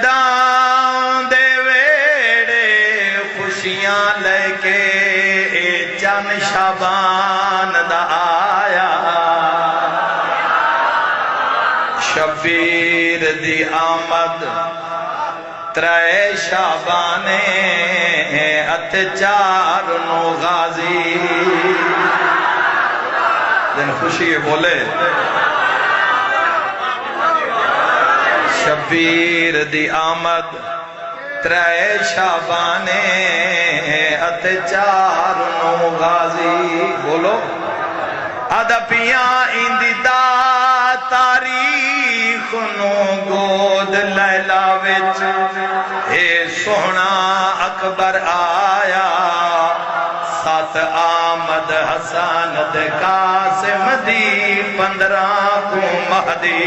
دے ویڑے خوشیاں لے کے چند شابان دا آیا شبیر دی آمد ترے شابانے ات چار نو غازی دن خوشی بولے شبیر دی آمد ترے شابانے ات چار نو غازی بولو ادپیاں اندی دا تاریخ نو گود لیلا وچ اے سونا اکبر آیا سات آمد حسان دے قاسم دی 15 کو مہدی